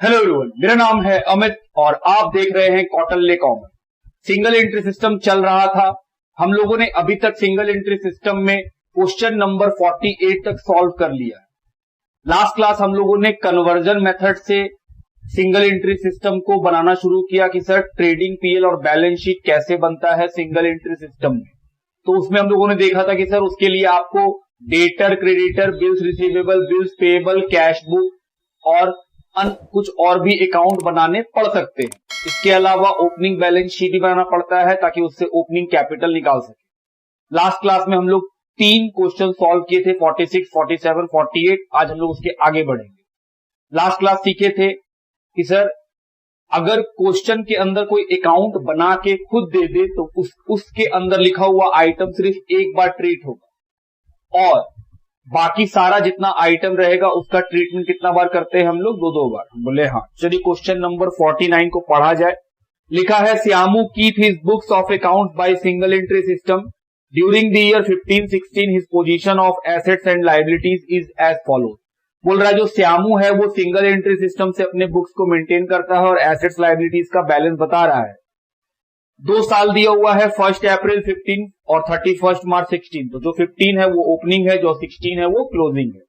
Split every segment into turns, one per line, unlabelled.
Hello everyone, मेरा नाम है अमित और आप देख रहे हैं Kautilya common. Single entry system चल रहा था। हम लोगों ने अभी तक सिंगल एंट्री सिस्टम में क्वेश्चन नंबर 48 तक सॉल्व कर लिया है। लास्ट क्लास हम लोगों ने कन्वर्जन मेथड से सिंगल एंट्री सिस्टम को बनाना शुरू किया कि सर ट्रेडिंग पीएल और बैलेंस शीट कैसे बनता है सिंगल एंट्री सिस्टम में। तो उसमें हम लोगों ने देखा था कि सर उसके लिए आपको debtor, creditor, bills receivable, bills payable, cash book और कुछ और भी अकाउंट बनाने पड़ सकते हैं। इसके अलावा ओपनिंग बैलेंस शीट भी बनाना पड़ता है ताकि उससे ओपनिंग कैपिटल निकाल सके। लास्ट क्लास में हम लोग 3 क्वेश्चन सॉल्व किए थे, 46, 47, 48। आज हम लोग उसके आगे बढ़ेंगे। लास्ट क्लास सीखे थे कि सर अगर क्वेश्चन के अंदर कोई अकाउंट बना के खुद दे दे तो उसके अंदर लिखा हुआ आइटम सिर्फ एक बार ट्रीट होगा और बाकी सारा जितना आइटम रहेगा उसका ट्रीटमेंट कितना बार करते हैं हम लोग? 2-2 बार। बोले हाँ। चलिए क्वेश्चन नंबर 49 को पढ़ा जाए। लिखा है Shyamu keep his books of account by single entry system during the year 15-16 his position of assets and liabilities is as follows. बोल रहा है जो श्यामू है वो सिंगल एंट्री सिस्टम से अपने बुक्स को मेंटेन करता है और एसेट्स लायबिलिटीज का बैलेंस बता रहा है। 2 साल दिया हुआ है, 1 अप्रैल 15 और 31 मार्च 16। तो जो 15 है वो ओपनिंग है, जो 16 है वो क्लोजिंग है।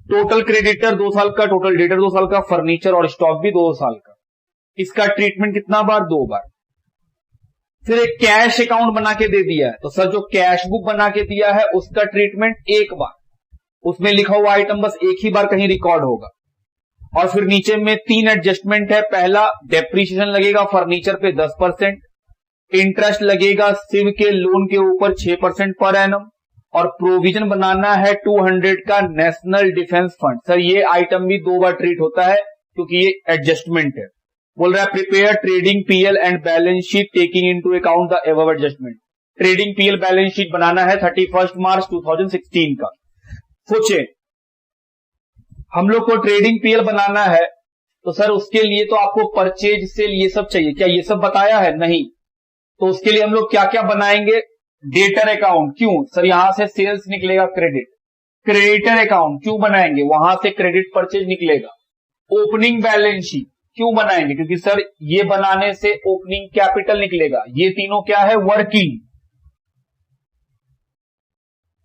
टोटल क्रेडिटर 2 साल का, टोटल डेटर 2 साल का, फर्नीचर और स्टॉक भी 2 साल का। इसका ट्रीटमेंट कितना बार? 2 बार। फिर एक कैश अकाउंट बना के दे दिया है तो सर जो कैश बुक बना के दिया है उसका ट्रीटमेंट 1 बार। उसमें लिखा हुआ आइटम बस एक ही बार कहीं रिकॉर्ड होगा। और फिर नीचे में 3 एडजस्टमेंट है। पहला, डेप्रीशिएशन लगेगा फर्नीचर पे 10%, इंटरेस्ट लगेगा सिव के लोन के ऊपर 6% पर एनम और प्रोविजन बनाना है 200 का नेशनल डिफेंस फंड। सर ये आइटम भी 2 बार ट्रीट होता है क्योंकि ये एडजस्टमेंट है। बोल रहा है prepare trading PL and balance sheet taking into account the above adjustment. Trading PL balance sheet बनाना है 31 मार्च 2016 का। सोचे हम लोग को ट्रेडिंग पीएल बनाना है तो सर उसके लिए तो आपको परचेज सेल ये सब चाहिए। क्या ये सब बताया है? नहीं। तो उसके लिए हम लोग क्या क्या बनाएंगे? Debtor account. क्यों सर? यहां से सेल्स निकलेगा क्रेडिट। क्रेडिटर अकाउंट क्यों बनाएंगे? वहां से क्रेडिट परचेज निकलेगा। ओपनिंग बैलेंस शीट क्यों बनाएंगे? क्योंकि सर ये बनाने से ओपनिंग कैपिटल निकलेगा। ये तीनों क्या है? वर्किंग।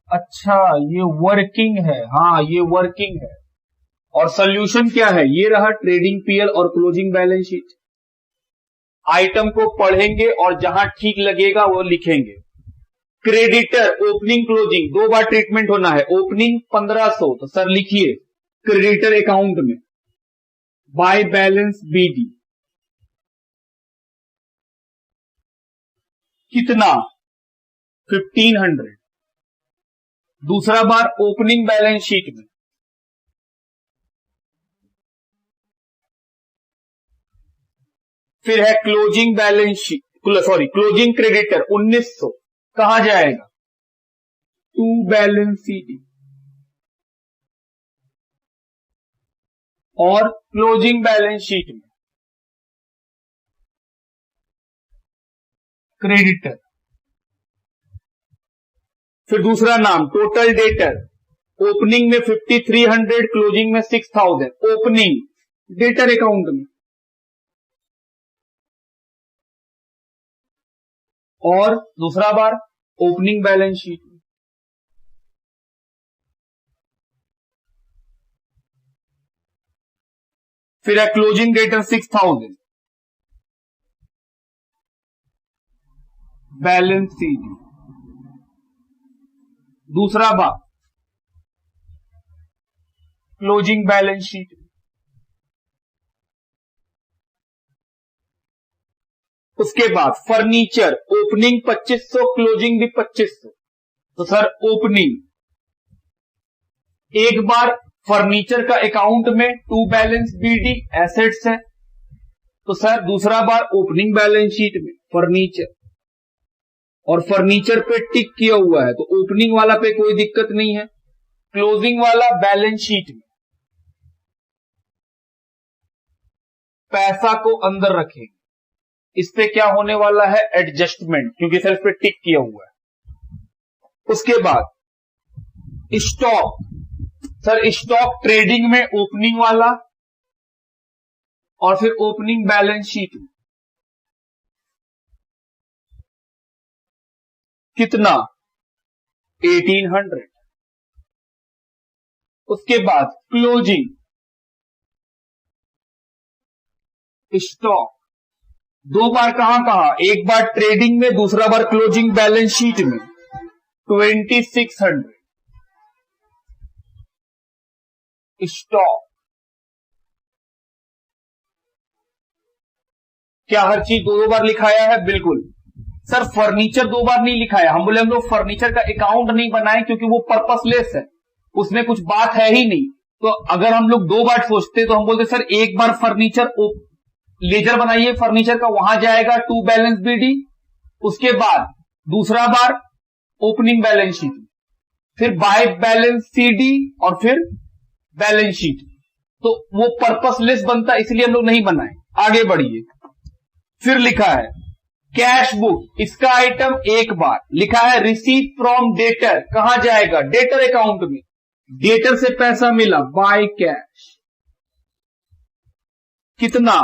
अच्छा ये वर्किंग है। हाँ ये वर्किंग है। और सोल्यूशन क्या है? ये रहा ट्रेडिंग पीएल और क्लोजिंग बैलेंस शीट। आइटम को पढ़ेंगे और जहां ठीक लगेगा वो लिखेंगे। क्रेडिटर ओपनिंग क्लोजिंग 2 बार ट्रीटमेंट होना है। ओपनिंग 1500 तो सर लिखिए क्रेडिटर अकाउंट में बाय बैलेंस बीडी कितना? 1500। दूसरा बार ओपनिंग बैलेंस शीट में फिर है closing balance sheet, closing creditor 1900 कहां जाएगा? To balance sheet. और क्लोजिंग बैलेंस शीट में क्रेडिटर। फिर दूसरा नाम टोटल डेटर। ओपनिंग में 5300, क्लोजिंग में 6000। ओपनिंग डेटर अकाउंट में और दूसरा बार ओपनिंग बैलेंस शीट में। फिर है क्लोजिंग डेटर 6000 बैलेंस शीट। दूसरा बार क्लोजिंग बैलेंस शीट। उसके बाद फर्नीचर ओपनिंग 2500, क्लोजिंग भी 2500। तो सर ओपनिंग एक बार फर्नीचर का अकाउंट में टू बैलेंस बीडी एसेट्स है तो सर दूसरा बार ओपनिंग बैलेंस शीट में फर्नीचर। और फर्नीचर पे टिक किया हुआ है तो ओपनिंग वाला पे कोई दिक्कत नहीं है। क्लोजिंग वाला बैलेंस शीट में पैसा को अंदर रखेंगे। इस पे क्या होने वाला है? एडजस्टमेंट, क्योंकि सर इस पे टिक किया हुआ है। उसके बाद स्टॉक। सर स्टॉक ट्रेडिंग में ओपनिंग वाला और फिर ओपनिंग बैलेंस शीट में कितना 1800। उसके बाद क्लोजिंग स्टॉक दो बार कहां, एक बार ट्रेडिंग में, दूसरा बार क्लोजिंग बैलेंस शीट में 2600 स्टॉक। क्या हर चीज दो बार लिखाया है? बिल्कुल सर, फर्नीचर दो बार नहीं लिखाया। हम बोले हम लोग फर्नीचर का अकाउंट नहीं बनाए क्योंकि वो पर्पसलेस है, उसमें कुछ बात है ही नहीं। तो अगर हम लोग दो बार सोचते तो हम बोलते सर एक बार फर्नीचर लेजर बनाइए फर्नीचर का, वहां जाएगा टू बैलेंस बीडी, उसके बाद दूसरा बार ओपनिंग बैलेंस शीट, फिर बाय बैलेंस सीडी और फिर बैलेंस शीट। तो वो पर्पसलेस बनता, इसलिए हम लोग नहीं बनाए। आगे बढ़िए, फिर लिखा है कैश बुक, इसका आइटम एक बार लिखा है रिसीव फ्रॉम डेटर, कहां जाएगा? डेटर अकाउंट में। डेटर से पैसा मिला बाय कैश, कितना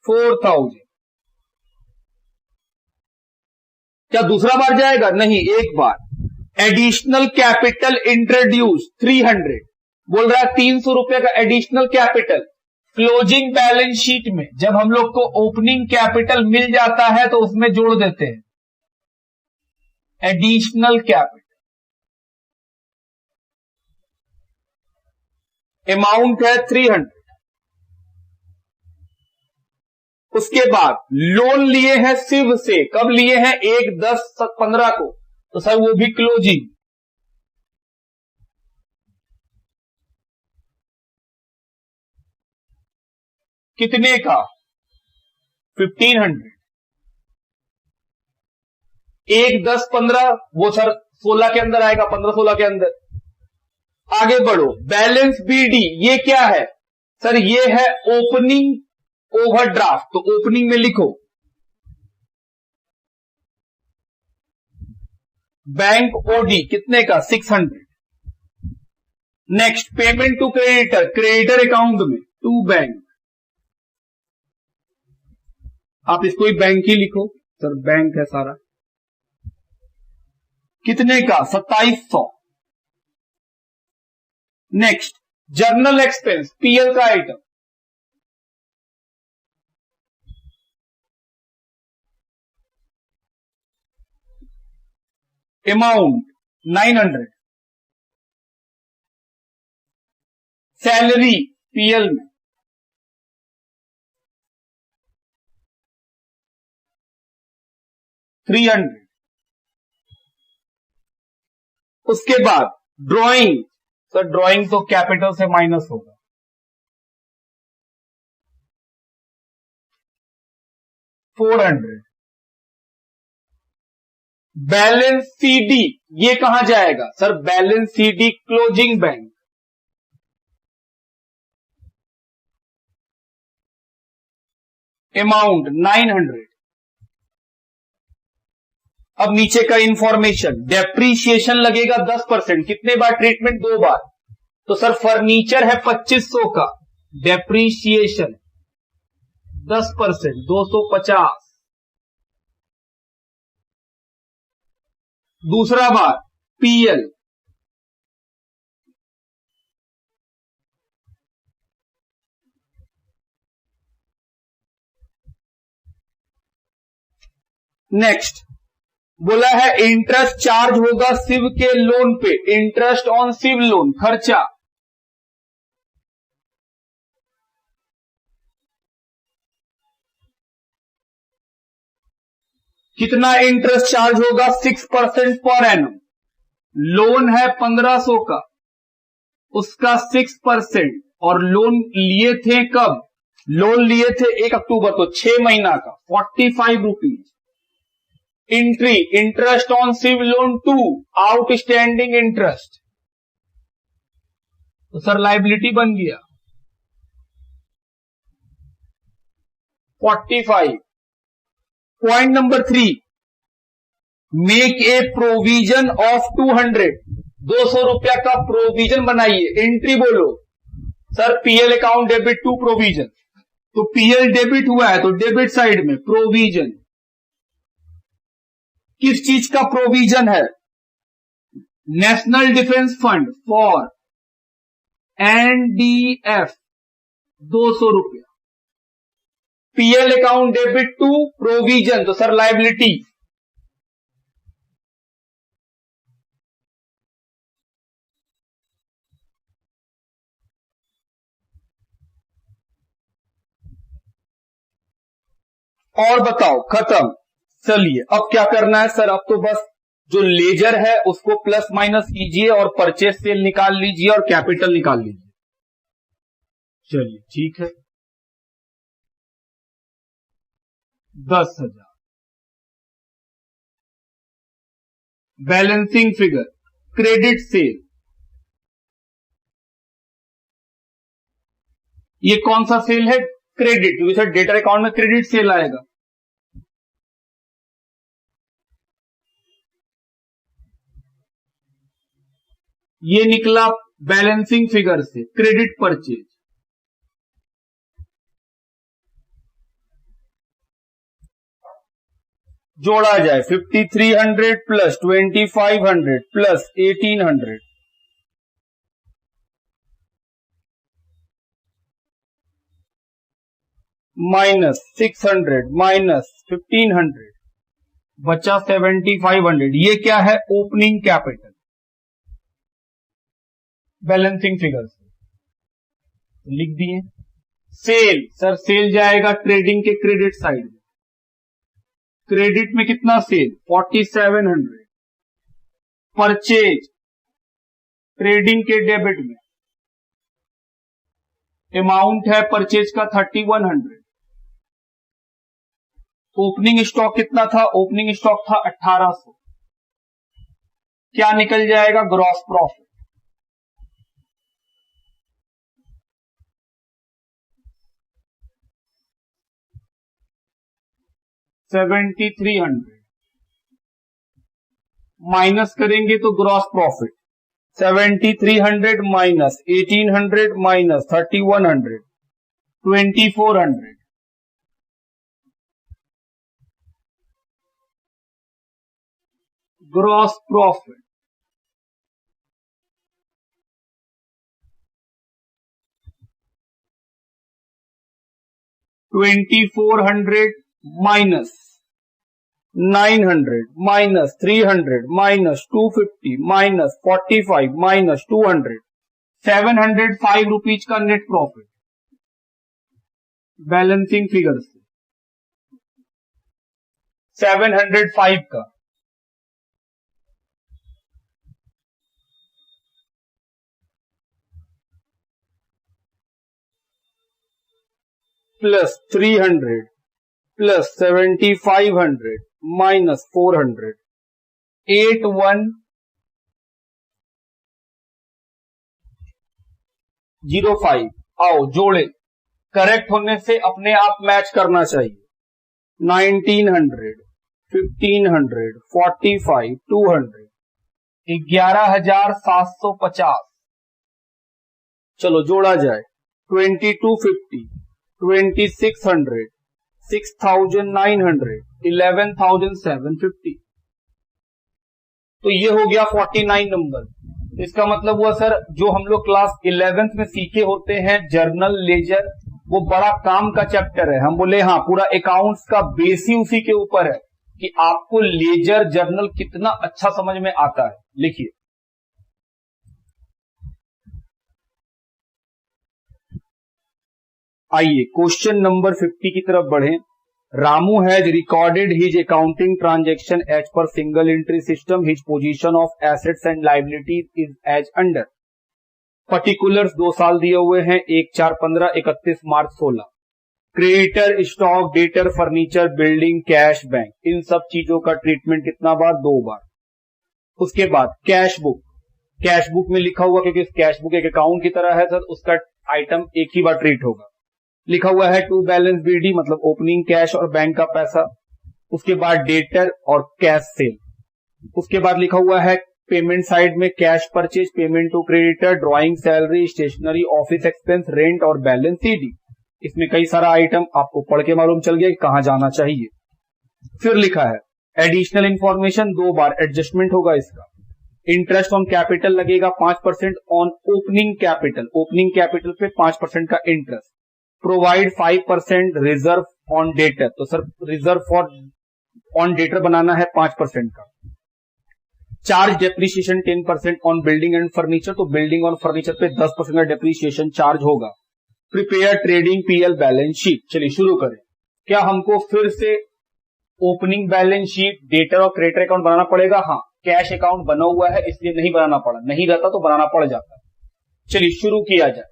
4000। क्या दूसरा बार जाएगा? नहीं, एक बार। एडिशनल कैपिटल इंट्रोड्यूस 300, बोल रहा है 300 रुपए का additional capital. Closing balance sheet में जब हम लोग को ओपनिंग कैपिटल मिल जाता है तो उसमें जोड़ देते हैं एडिशनल कैपिटल। अमाउंट है 300। उसके बाद लोन लिए हैं शिव से, कब लिए हैं? 1/10/15 को, तो सर वो भी क्लोजिंग। कितने का? 1500। 1/10/15 वो सर 16 के अंदर आएगा, 15-16 के अंदर। आगे बढ़ो, बैलेंस बीडी ये क्या है? सर ये है ओपनिंग ओवरड्राफ्ट, तो ओपनिंग में लिखो बैंक ओडी, कितने का? 600। Next payment to creditor, creditor account में टू बैंक, आप इसको ही बैंक ही लिखो सर, बैंक है सारा। कितने का? 2700। नेक्स्ट जर्नल एक्सपेंस, पीएल का आइटम, अमाउंट 900। सैलरी पीएल में 300। उसके बाद ड्राइंग, सर ड्राइंग तो कैपिटल से माइनस होगा, 400। बैलेंस सीडी ये कहां जाएगा? Sir balance CD closing bank, amount 900। अब नीचे का इंफॉर्मेशन, डेप्रीशिएशन लगेगा 10%, कितने बार ट्रीटमेंट? 2 बार। तो सर फर्नीचर है 2500 का, डेप्रीशिएशन 10% 250। दूसरा बार पीएल, नेक्स्ट बोला है इंटरेस्ट चार्ज होगा शिव के लोन पे, इंटरेस्ट ऑन शिव लोन, खर्चा कितना? इंटरेस्ट चार्ज होगा 6% पर एनम। लोन है 1500 का, उसका 6%, और लोन लिए थे कब? लोन लिए थे 1 अक्टूबर को, 6 महीना का 45 rupees. Entry interest on Shiv loan 2, outstanding interest, तो सर लायबिलिटी बन गया 45। Point number 3, make a provision of 200, 200 रुपया का प्रोविजन बनाइए। एंट्री बोलो sir PL account debit to provision, तो पीएल डेबिट हुआ है तो डेबिट साइड में प्रोविजन, किस चीज का प्रोविजन है? National defence fund for NDF 200 रुपया। PL account debit to provision, तो सर लायबिलिटी। और बताओ, खत्म। चलिए अब क्या करना है सर? अब तो बस जो लेजर है उसको प्लस माइनस कीजिए और परचेज सेल निकाल लीजिए और कैपिटल निकाल लीजिए। चलिए ठीक है, 10,000 बैलेंसिंग फिगर क्रेडिट सेल। ये कौन सा सेल है? क्रेडिट, क्योंकि सर डेटर अकाउंट में क्रेडिट सेल आएगा। ये निकला बैलेंसिंग फिगर से क्रेडिट परचेज। जोड़ा जाए 5300 प्लस 2500 प्लस 1800 माइनस 600 माइनस 1500 बचा 7500। ये क्या है? ओपनिंग कैपिटल बैलेंसिंग फिगर से लिख दिए। सेल, सर सेल जाएगा ट्रेडिंग के क्रेडिट साइड में। क्रेडिट में कितना सेल? 4700। परचेज ट्रेडिंग के डेबिट में अमाउंट है परचेज का 3100। ओपनिंग स्टॉक कितना था? ओपनिंग स्टॉक था 1800। क्या निकल जाएगा? Gross profit. $7,300 माइनस करेंगे तो gross profit 7300 minus 1800 minus 3100 2400 gross profit. $2400 minus 900 minus 300 minus 250 minus 45 minus 200 705 rupees का नेट प्रॉफिट बैलेंसिंग फिगर से। 705 का प्लस 300 प्लस 7500 माइनस 400 8105। आओ जोड़े, करेक्ट होने से अपने आप मैच करना चाहिए। 1900 1500 45 200 11,750। चलो जोड़ा जाए 2250 2600 6,900 11,750। तो ये हो गया 49 नंबर। इसका मतलब हुआ सर जो हम लोग क्लास 11th में सीखे होते हैं जर्नल लेजर, वो बड़ा काम का चैप्टर है। हम बोले हाँ पूरा अकाउंट्स का बेस ही उसी के ऊपर है कि आपको लेजर जर्नल कितना अच्छा समझ में आता है। लिखिए आइए क्वेश्चन नंबर 50 की तरफ बढ़ें। Ramu has recorded his accounting transaction as per single entry system. His position of assets and liabilities is as under. Particulars 2 साल दिए हुए हैं, 1/4/15 31 March 16। Creditor, stock, debtor, furniture, building, cash, bank, इन सब चीजों का ट्रीटमेंट कितना बार? 2 बार। उसके बाद कैश बुक, कैश बुक में लिखा हुआ क्योंकि कैश बुक एक अकाउंट की तरह है सर, उसका आइटम एक ही बार ट्रीट होगा। लिखा हुआ है टू बैलेंस बीडी मतलब ओपनिंग कैश और बैंक का पैसा। उसके बाद डेटर और कैश सेल। उसके बाद लिखा हुआ है पेमेंट साइड में cash purchase, payment to creditor, drawing, salary, stationery, office expense, rent और बैलेंस सीडी। इसमें कई सारा आइटम आपको पढ़ के मालूम चल गया कि कहां जाना चाहिए। फिर लिखा है एडिशनल इंफॉर्मेशन, 2 बार एडजस्टमेंट होगा इसका। इंटरेस्ट ऑन कैपिटल लगेगा 5% on opening capital, opening capital पे 5% का interest. Provide 5% reserve on debtor, तो sir reserve for on debtor बनाना है 5% का। Charge depreciation 10% on building and furniture, तो बिल्डिंग और फर्नीचर पे 10% का डेप्रिसिएशन चार्ज होगा। Prepare trading PL balance sheet, चलिए शुरू करें। क्या हमको फिर से ओपनिंग बैलेंस शीट, डेटर और क्रेडिटर अकाउंट बनाना पड़ेगा? हाँ, कैश अकाउंट बना हुआ है इसलिए नहीं बनाना पड़ा, नहीं रहता तो बनाना पड़ जाता। चलिए शुरू किया जाए।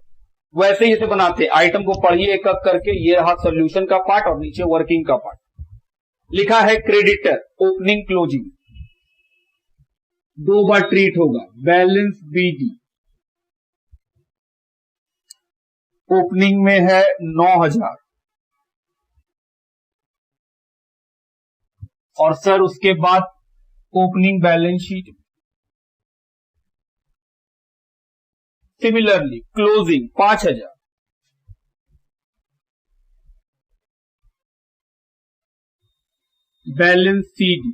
वैसे ही इसे बनाते, आइटम को पढ़िए एक एक करके। ये रहा सोल्यूशन का पार्ट और नीचे वर्किंग का पार्ट। लिखा है क्रेडिटर ओपनिंग क्लोजिंग 2 बार ट्रीट होगा। बैलेंस बीडी ओपनिंग में है 9,000 और सर उसके बाद opening balance sheet similarly closing 5,000। Balance CD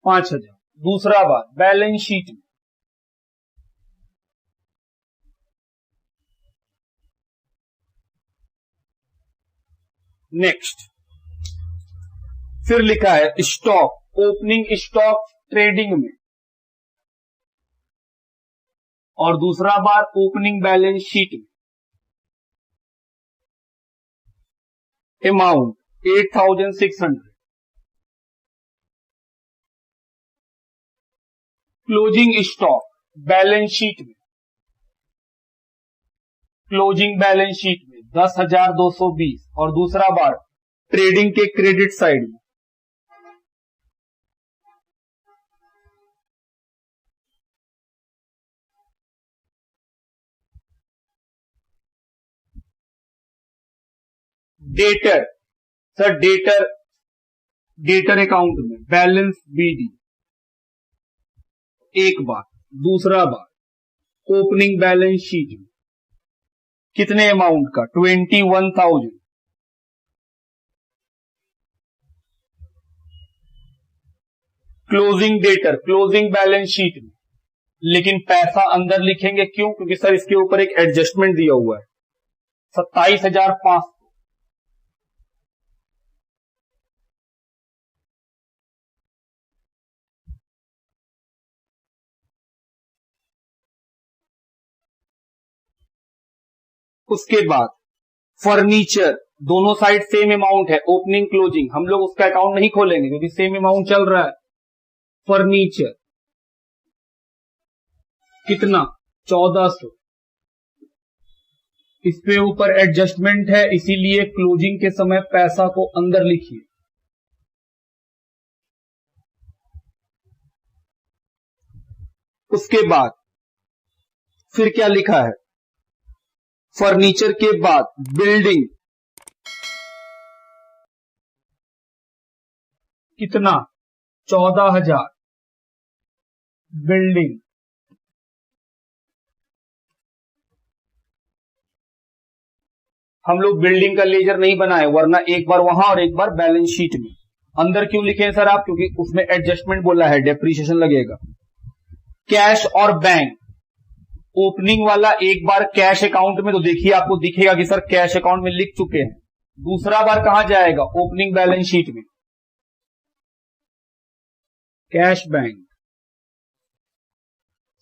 5,000। दूसरा बार बैलेंस शीट में नेक्स्ट फिर लिखा है स्टॉक, ओपनिंग स्टॉक ट्रेडिंग में और दूसरा बार ओपनिंग बैलेंस शीट में। Amount 8,600। Closing stock balance sheet में, क्लोजिंग बैलेंस शीट में 10,220 और दूसरा बार ट्रेडिंग के क्रेडिट साइड में डेटर, सर डेटर अकाउंट में बैलेंस बीडी एक बार, दूसरा बार ओपनिंग बैलेंस शीट में कितने अमाउंट का? 21,000। Closing debtor closing balance sheet में, लेकिन पैसा अंदर लिखेंगे क्यों? क्योंकि सर इसके ऊपर एक एडजस्टमेंट दिया हुआ है 27,500। उसके बाद फर्नीचर, दोनों साइड सेम अमाउंट है, ओपनिंग क्लोजिंग, हम लोग उसका अकाउंट नहीं खोलेंगे क्योंकि सेम अमाउंट चल रहा है। फर्नीचर कितना? 1,400। इस पे ऊपर एडजस्टमेंट है इसीलिए क्लोजिंग के समय पैसा को अंदर लिखिए। उसके बाद फिर क्या लिखा है? फर्नीचर के बाद बिल्डिंग कितना? 14,000। बिल्डिंग हम लोग बिल्डिंग का लेजर नहीं बनाए, वरना एक बार वहां और एक बार बैलेंस शीट में। अंदर क्यों लिखे हैं सर आप? क्योंकि उसमें एडजस्टमेंट बोला है, डेप्रिसिएशन लगेगा। कैश और बैंक, ओपनिंग वाला एक बार कैश अकाउंट में, तो देखिए आपको दिखेगा कि सर कैश अकाउंट में लिख चुके हैं। दूसरा बार कहां जाएगा? ओपनिंग बैलेंस शीट में। कैश बैंक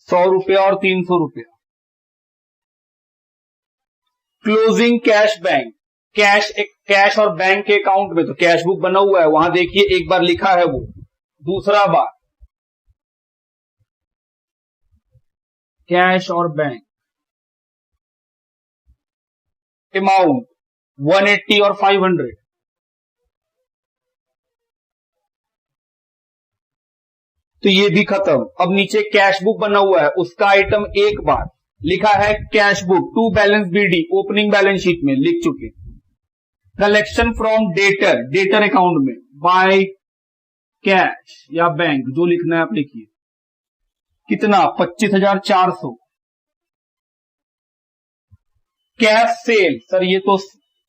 100 रुपया और 300 रुपया। क्लोजिंग कैश बैंक, कैश और बैंक के अकाउंट में, तो कैश बुक बना हुआ है वहां देखिए एक बार लिखा है वो। दूसरा बार कैश और बैंक अमाउंट 180 और 500। तो ये भी खत्म। अब नीचे कैश बुक बना हुआ है, उसका आइटम एक बार लिखा है cash book to balance BD, opening balance sheet में लिख चुके। कलेक्शन फ्रॉम डेटर अकाउंट में बाय कैश या बैंक, जो लिखना है आप लिखिए। कितना? 25,400। कैश सेल, सर ये तो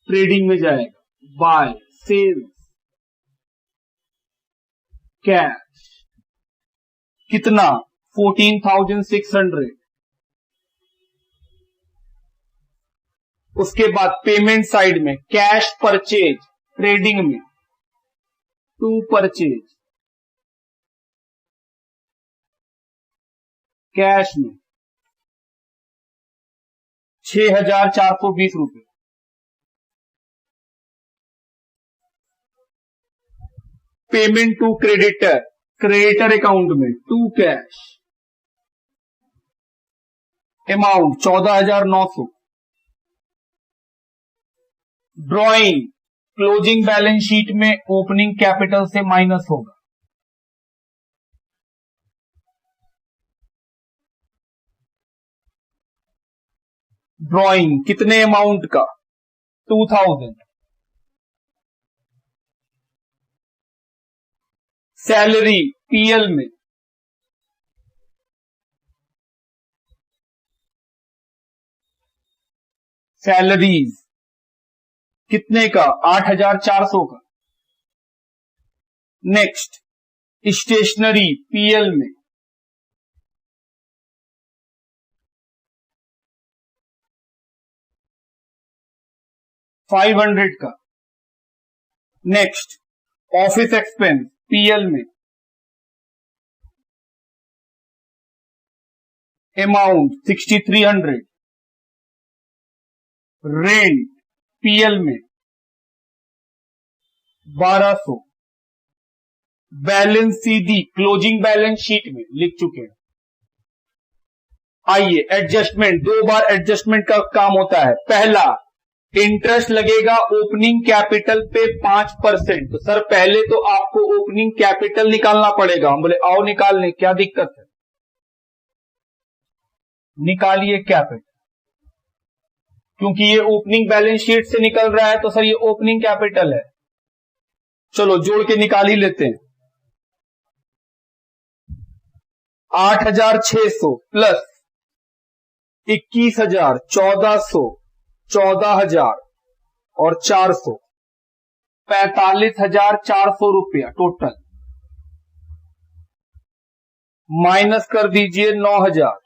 ट्रेडिंग में जाएगा, बाय सेल कैश कितना 14,600। उसके बाद पेमेंट साइड में कैश परचेज, ट्रेडिंग में टू परचेज, कैश में 6,420 रुपए। Payment to creditor, creditor account में to cash, amount 14,900। Drawing closing balance sheet में ओपनिंग कैपिटल से माइनस होगा। ड्रॉइंग कितने अमाउंट का 2,000। सैलरी पीएल में सैलरीज कितने का 8,400 का। नेक्स्ट स्टेशनरी पीएल में $500 का। नेक्स्ट ऑफिस एक्सपेंस पीएल में अमाउंट 6,300। रेंट पीएल में 1,200। बैलेंस सीधी क्लोजिंग बैलेंस शीट में लिख चुके हैं। आइए एडजस्टमेंट, 2 बार एडजस्टमेंट का काम होता है। पहला, इंटरेस्ट लगेगा ओपनिंग कैपिटल पे 5%। तो सर पहले तो आपको ओपनिंग कैपिटल निकालना पड़ेगा। हम बोले आओ निकालने, क्या दिक्कत है, निकालिए कैपिटल, क्योंकि ये ओपनिंग बैलेंस शीट से निकल रहा है तो सर ये ओपनिंग कैपिटल है। चलो जोड़ के निकाल ही लेते हैं। 8,600 प्लस 21,000, 1,400, 14,000 और 400, 45,400 रुपया टोटल। माइनस कर दीजिए 9,000।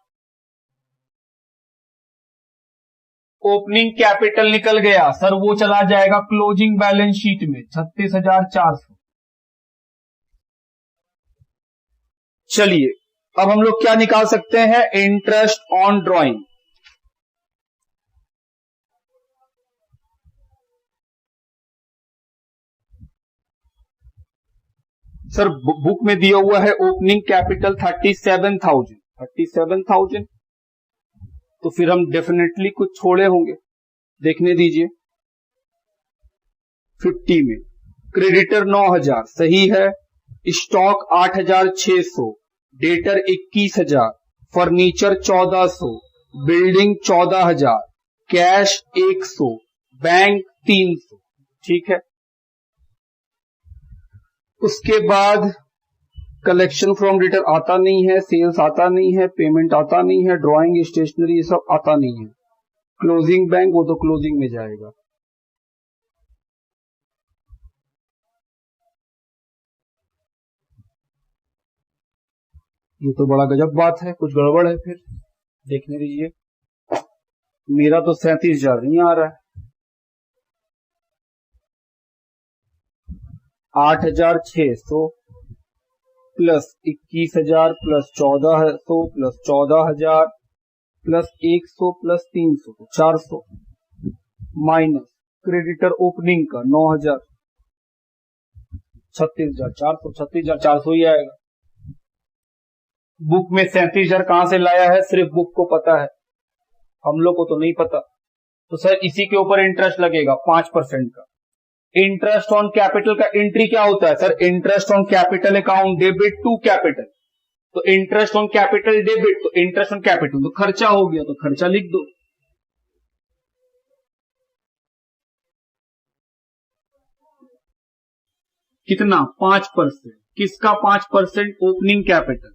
ओपनिंग कैपिटल निकल गया सर, वो चला जाएगा क्लोजिंग बैलेंस शीट में 36,400। चलिए अब हम लोग क्या निकाल सकते हैं, interest on drawing. Sir book में दिया हुआ है ओपनिंग कैपिटल 37,000। तो फिर हम डेफिनेटली कुछ छोड़े होंगे, देखने दीजिए। 50 में क्रेडिटर 9,000 सही है, stock 8,600, debtor 21,000, furniture 1,400, building 14,000, cash 100, bank 300। ठीक है, उसके बाद कलेक्शन फ्रॉम डेटर आता नहीं है, सेल्स आता नहीं है, पेमेंट आता नहीं है, ड्राइंग स्टेशनरी ये सब आता नहीं है। क्लोजिंग बैंक वो तो क्लोजिंग में जाएगा। ये तो बड़ा गजब बात है, कुछ गड़बड़ है, फिर देखने दीजिए। मेरा तो 37,000 नहीं आ रहा है। 8,600 plus 21,000 plus 1,400 plus 14,000 plus 100 plus 300 तो 400 माइनस क्रेडिटर ओपनिंग का 9,000, 36,400, 36,400 ही आएगा। बुक में 37,000 कहां से लाया है, सिर्फ बुक को पता है, हम लोग को तो नहीं पता। तो सर इसी के ऊपर इंटरेस्ट लगेगा 5% का। इंटरेस्ट ऑन कैपिटल का एंट्री क्या होता है sir, interest on capital account debit to capital. तो इंटरेस्ट ऑन कैपिटल डेबिट, तो इंटरेस्ट ऑन कैपिटल तो खर्चा हो गया, तो खर्चा लिख दो। कितना 5%, किसका 5%, ओपनिंग कैपिटल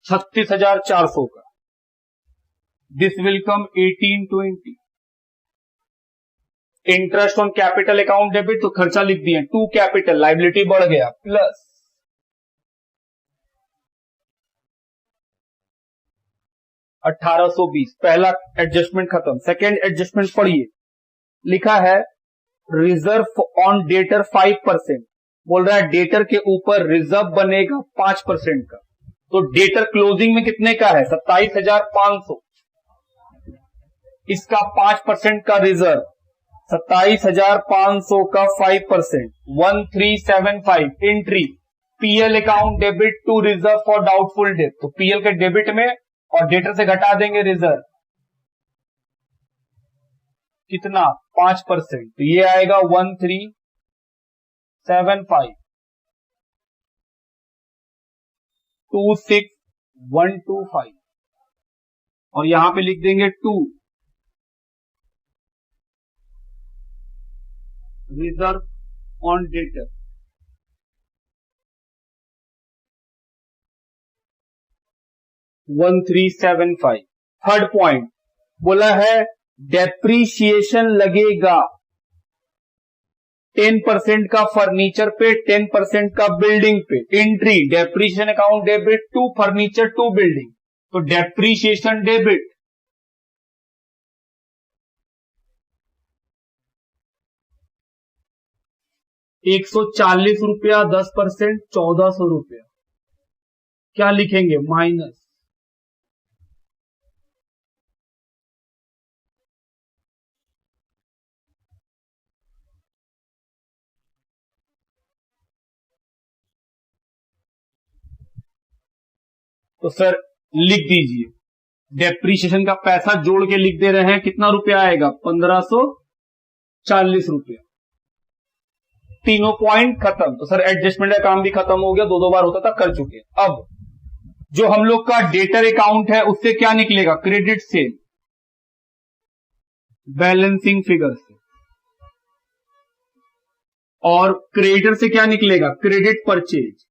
36,400 का। This will come 1820। Interest on capital account debit, तो खर्चा लिख दिए, टू कैपिटल लाइबिलिटी बढ़ गया, प्लस 1820। पहला एडजस्टमेंट खत्म। सेकेंड एडजस्टमेंट पढ़िए, लिखा है रिजर्व ऑन डेटर 5%। बोल रहा है डेटर के ऊपर रिजर्व बनेगा 5% का। तो डेटर क्लोजिंग में कितने का है? 27,500। इसका 5% का रिजर्व, 27,500 का 5%, 1375। Entry PL account debit to reserve for doubtful debt. तो पीएल के डेबिट में और डेटर से घटा देंगे रिजर्व, कितना? 5%। तो ये आएगा 1375, 26125। और यहां पे लिख देंगे 2 reserve on debtor. 1375। Third point बोला है डेप्रीशिएशन लगेगा 10% का फर्नीचर पे, 10% का बिल्डिंग पे। Entry depreciation account debit to furniture to building. तो डेप्रीशिएशन डेबिट 140 रुपया, 10%, 1400 रुपया। क्या लिखेंगे? माइनस। तो सर लिख दीजिए, डेप्रीशिएशन का पैसा जोड़ के लिख दे रहे हैं, कितना रुपया आएगा? 1540 रुपया। तीनों पॉइंट खत्म। तो सर एडजस्टमेंट का काम भी खत्म हो गया, दो दो बार होता था, कर चुके। अब जो हम लोग का डेटर अकाउंट है उससे क्या निकलेगा? क्रेडिट सेल, बैलेंसिंग फिगर से। और क्रेडिटर से क्या निकलेगा? Credit purchase.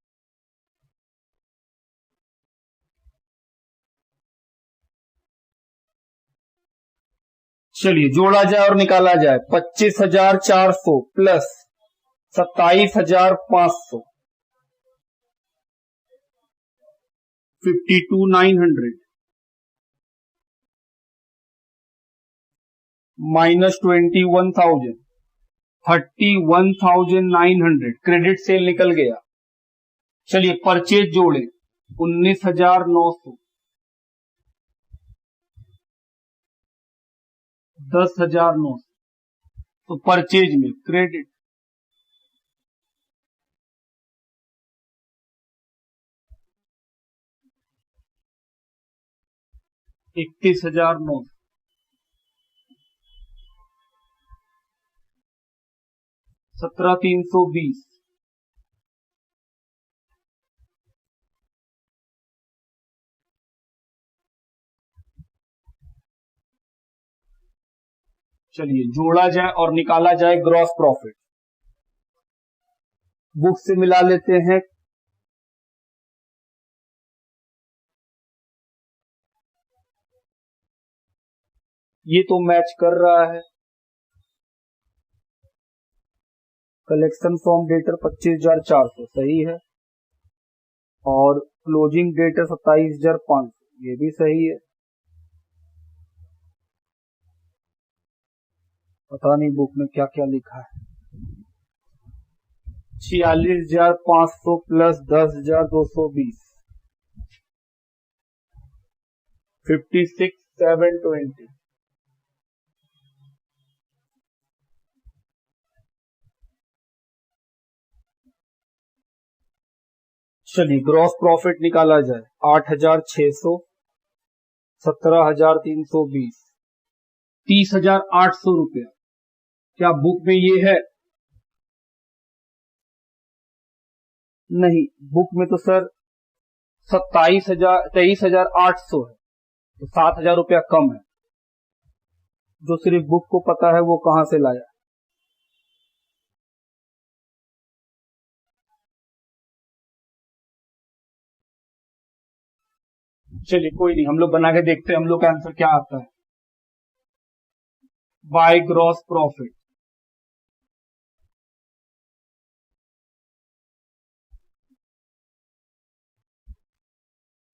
चलिए जोड़ा जाए और निकाला जाए। 25,400 प्लस 27,500, 52,900 माइनस 21,000, 31,900। क्रेडिट सेल निकल गया। चलिए परचेज जोड़े, 19,900, 10,900। तो परचेज में क्रेडिट 31,900, 17,320। चलिए जोड़ा जाए और निकाला जाए ग्रॉस प्रॉफिट। बुक से मिला लेते हैं। ये तो मैच कर रहा है। कलेक्शन फ्रॉम डेटर 25,400 सही है, और क्लोजिंग डेटर 27,500 ये भी सही है। पता नहीं बुक में क्या क्या लिखा है। 46,500 प्लस 10,220, 56,720। चलिए ग्रॉस प्रॉफिट निकाला जाए। 8,600, 17,320, 30,800 रुपया। क्या बुक में ये है? नहीं, बुक में तो सर 23,800 है, तो 7,000 रुपया कम है। जो सिर्फ बुक को पता है वो कहां से लाया। चलिए कोई नहीं, हम लोग बना के देखते हैं हम लोग का आंसर क्या आता है। By gross profit,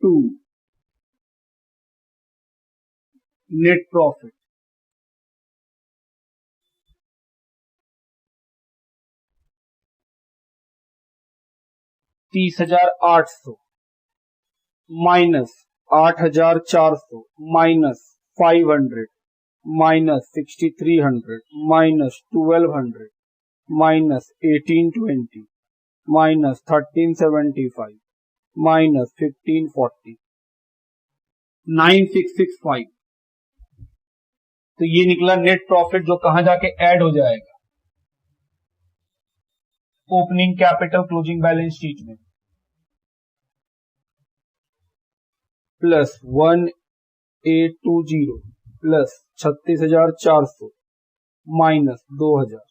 to net profit, $30,800 minus 8,400 minus 500 minus 6,300 minus 1,200 minus 1,820 minus 1,375 minus 1,540, 9,665। तो ये निकला नेट प्रॉफिट जो कहां जाके ऐड हो जाएगा, opening capital closing balance sheet में, प्लस 1,820 प्लस 36,400 माइनस 2,000,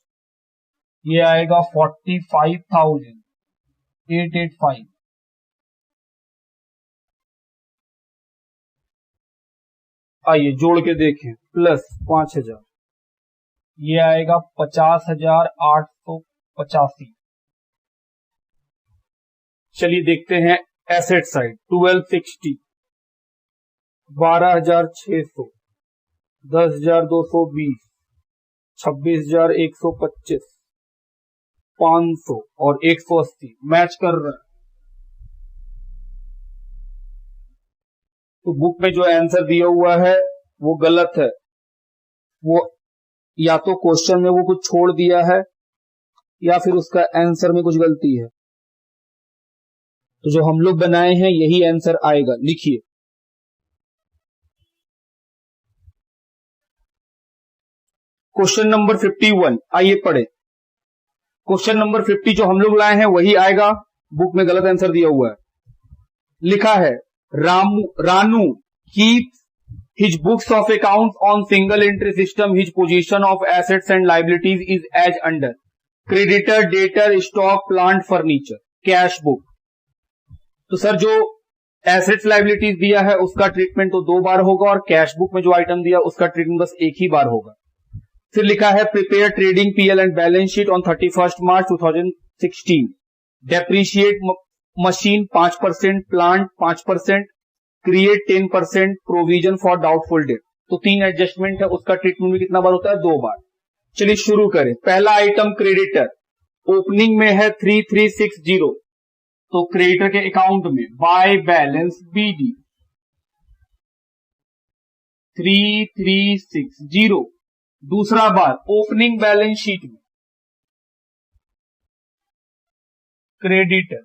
ये आएगा 45,885। आइए जोड़ के देखें, प्लस 5,000, ये आएगा 50,885। चलिए देखते हैं एसेट साइड, 1260, 12,600, 10,220, 26,125, 500 और 180 मैच कर रहा है। तो बुक में जो आंसर दिया हुआ है वो गलत है, वो या तो क्वेश्चन में वो कुछ छोड़ दिया है या फिर उसका आंसर में कुछ गलती है। तो जो हम लोग बनाए हैं यही आंसर आएगा। लिखिए, क्वेश्चन नंबर 51, आइए पढ़े। क्वेश्चन नंबर 50 जो हम लोग लाए हैं वही आएगा, बुक में गलत आंसर दिया हुआ है। लिखा है Ranu keeps his books of accounts on single entry system. His position of assets and liabilities is as under: creditor, debtor, stock, plant, furniture, cash book। तो सर जो एसेट्स लाइबिलिटीज दिया है उसका ट्रीटमेंट तो 2 बार होगा और कैश बुक में जो आइटम दिया उसका ट्रीटमेंट बस एक ही बार होगा। फिर लिखा है prepare trading PL and balance sheet on 31 March 2016। Depreciate machine 5%, plant 5%, create 10%, provision for doubtful debt. तो 3 एडजस्टमेंट है, उसका ट्रीटमेंट भी कितना बार होता है, 2 बार। चलिए शुरू करें। पहला आइटम क्रेडिटर, ओपनिंग में है 3360, तो क्रेडिटर के अकाउंट में बाय बैलेंस बीडी 3360। दूसरा बार ओपनिंग बैलेंस शीट में क्रेडिटर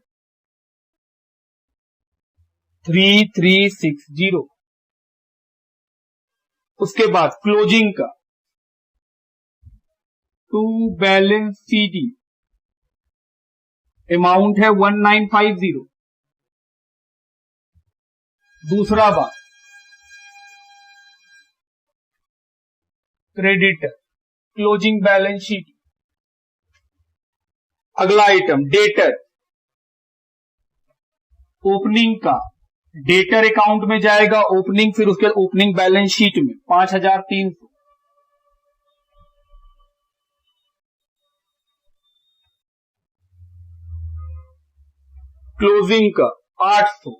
3360। उसके बाद क्लोजिंग का टू बैलेंस सीडी अमाउंट है 1950। दूसरा बार क्रेडिटर क्लोजिंग बैलेंस शीट। अगला आइटम डेटर, ओपनिंग का डेटर अकाउंट में जाएगा ओपनिंग, फिर उसके ओपनिंग बैलेंस शीट में 5,300। क्लोजिंग का 800।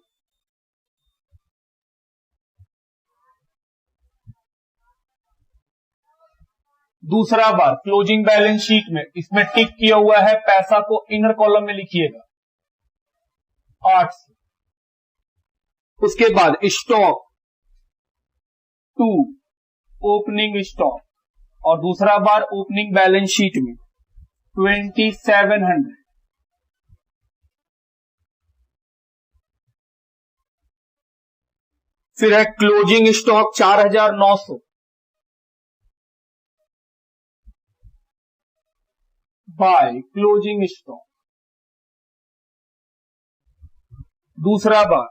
दूसरा बार क्लोजिंग बैलेंस शीट में इसमें टिक किया हुआ है, पैसा को इनर कॉलम में लिखिएगा 800। उसके बाद स्टॉक टू ओपनिंग स्टॉक और दूसरा बार ओपनिंग बैलेंस शीट में 2700। फिर है closing stock 4,900 by closing stock. दूसरा बार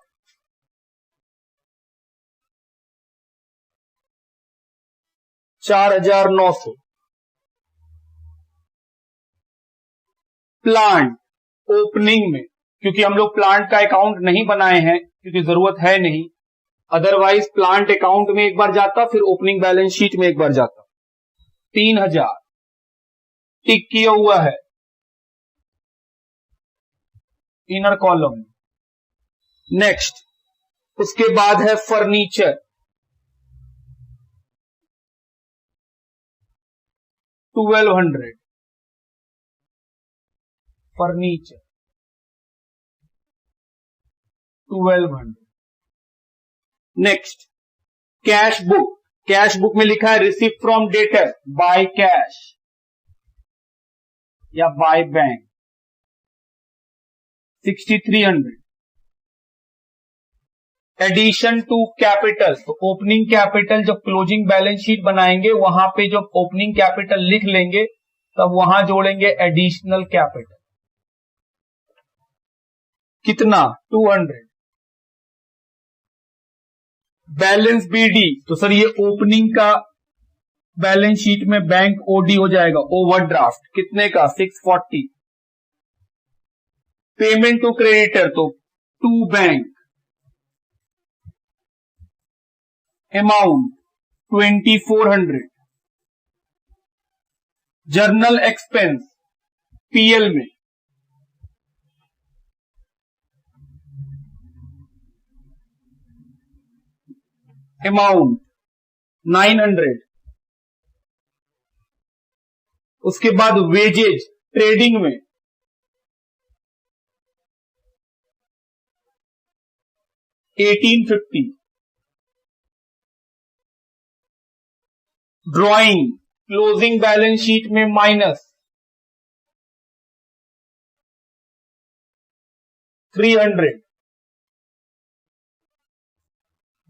$4,900 प्लांट ओपनिंग में, क्योंकि हम लोग प्लांट का अकाउंट नहीं बनाए हैं क्योंकि जरूरत है नहीं, अदरवाइज प्लांट अकाउंट में एक बार जाता, फिर ओपनिंग बैलेंस शीट में एक बार जाता। 3000 टिक किया हुआ है इनर कॉलम। नेक्स्ट उसके बाद है furniture, 1200 furniture 1200। Next cash book, cash book में लिखा है receive from debtor by cash या by bank, 6300। Addition to capital, तो ओपनिंग कैपिटल जब क्लोजिंग बैलेंस शीट बनाएंगे वहां पे जब ओपनिंग कैपिटल लिख लेंगे तब वहां जोड़ेंगे एडिशनल कैपिटल। कितना? 200। बैलेंस बीडी, तो सर ये ओपनिंग का बैलेंस शीट में बैंक ओडी हो जाएगा, ओवरड्राफ्ट, कितने का? 640। पेमेंट टू क्रेडिटर, तो to bank, amount 2400। General expense PL में अमाउंट 900। उसके बाद वेजेज ट्रेडिंग में 1850। ड्रॉइंग क्लोजिंग बैलेंस शीट में minus 300।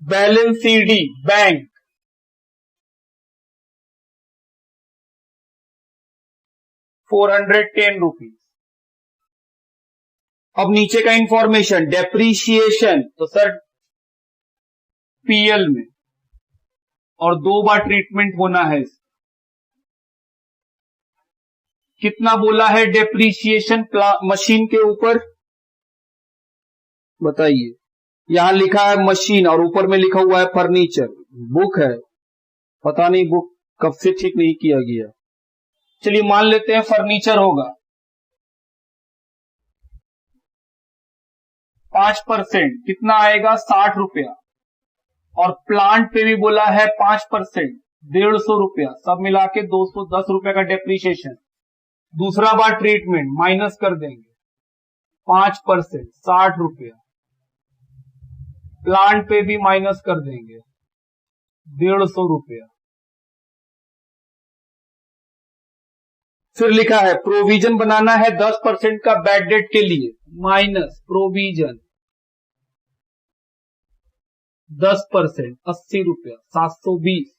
Balance CD bank 410 rupees. अब नीचे का इंफॉर्मेशन, डेप्रीशिएशन, तो सर पीएल में और 2 बार ट्रीटमेंट होना है। कितना बोला है डेप्रीशिएशन मशीन के ऊपर? बताइए। यहां लिखा है मशीन और ऊपर में लिखा हुआ है फर्नीचर। बुक है, पता नहीं बुक कब से ठीक नहीं किया गया। चलिए मान लेते हैं फर्नीचर होगा 5%, कितना आएगा? 60 रुपया। और प्लांट पे भी बोला है 5%, 150 रुपया, सब मिला के 210 रुपया का डेप्रीशिएशन। दूसरा बार ट्रीटमेंट माइनस कर देंगे, 5% 60 रुपया, प्लांट पे भी माइनस कर देंगे 150 रुपया। फिर लिखा है प्रोविजन बनाना है 10% का बैड डेट के लिए, माइनस प्रोविजन 10%, 80 रुपया, 720।